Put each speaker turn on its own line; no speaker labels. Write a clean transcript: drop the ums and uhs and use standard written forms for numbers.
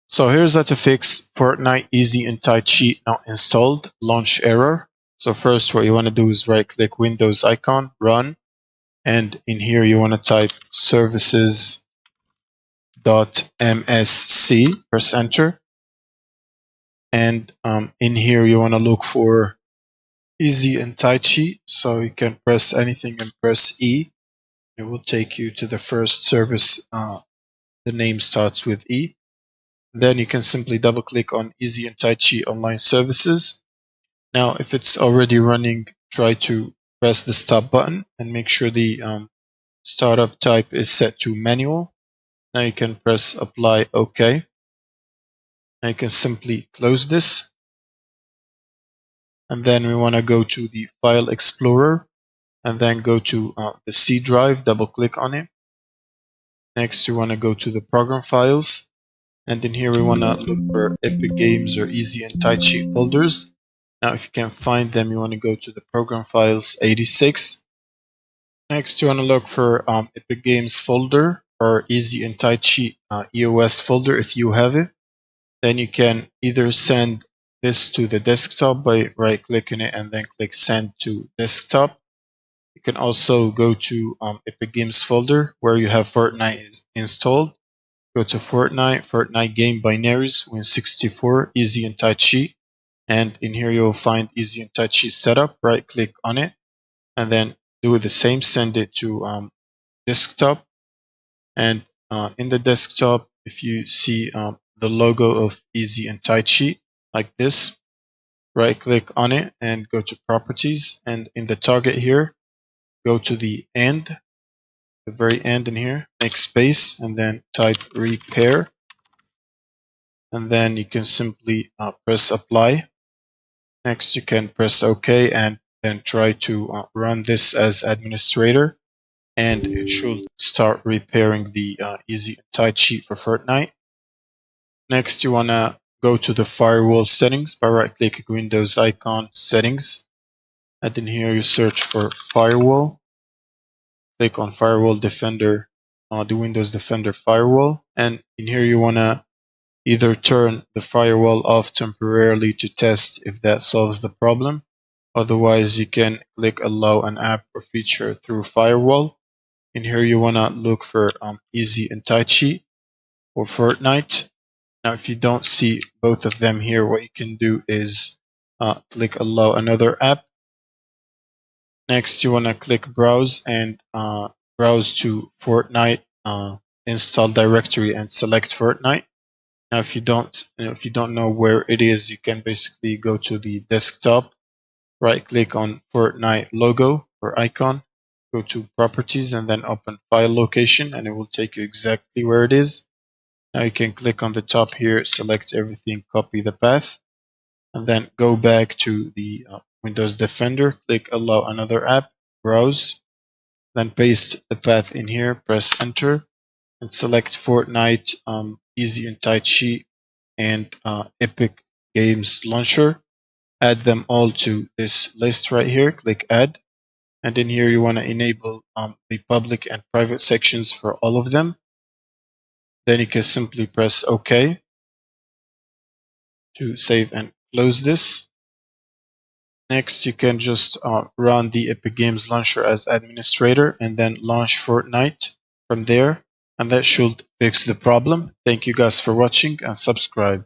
So here's how to fix Fortnite Easy Anti Cheat not installed launch error. So first what you want to do is right click Windows icon, run, and in here you want to type services.msc, press enter, and in here you want to look for Easy Anti Cheat. So you can press anything and press E. It will take you to the first service. The name starts with E. Then you can simply double click on Easy Anti Cheat online services. Now, if it's already running, try to press the stop button and make sure the startup type is set to manual. Now you can press apply OK. Now you can simply close this. And then we want to go to the File Explorer and then go to the C drive, double click on it. Next, we want to go to the program files. And in here, we want to look for Epic Games or Easy Anti Cheat folders. Now, if you can't find them, you want to go to the program files 86. Next, you want to look for Epic Games folder or Easy Anti Cheat EOS folder if you have it. Then you can either send this to the desktop by right clicking it and then click send to desktop. You can also go to Epic Games folder where you have Fortnite installed. Go to Fortnite game binaries, Win64, Easy Anti Cheat. And in here you'll find Easy Anti Cheat setup. Right click on it and then do the same, send it to desktop. And in the desktop, if you see the logo of Easy Anti Cheat like this, right click on it and go to properties. And in the target here, go to the end, the very end in here, make space and then type repair. And then you can simply press apply. Next, you can press OK and then try to run this as administrator. And it should start repairing the Easy Anti Cheat for Fortnite. Next, you want to go to the firewall settings by right clicking Windows icon settings. And in here, you search for firewall. Click on Firewall Defender, the Windows Defender firewall. And in here, you want to either turn the firewall off temporarily to test if that solves the problem. Otherwise, you can click allow an app or feature through firewall. In here, you want to look for Easy Anti Cheat or Fortnite. Now, if you don't see both of them here, what you can do is click allow another app. Next, you want to click browse and browse to Fortnite install directory and select Fortnite. Now, if you don't know where it is, you can basically go to the desktop, right click on Fortnite logo or icon, go to properties and then open file location and it will take you exactly where it is. Now you can click on the top here, select everything, copy the path, and then go back to the Windows Defender, click allow another app, browse, then paste the path in here, press enter, and select Fortnite, Easy Anti Cheat, and Epic Games Launcher. Add them all to this list right here, click add. And in here you want to enable the public and private sections for all of them. Then you can simply press OK to save and close this. Next, you can just run the Epic Games Launcher as administrator and then launch Fortnite from there. And that should fix the problem. Thank you guys for watching and subscribe.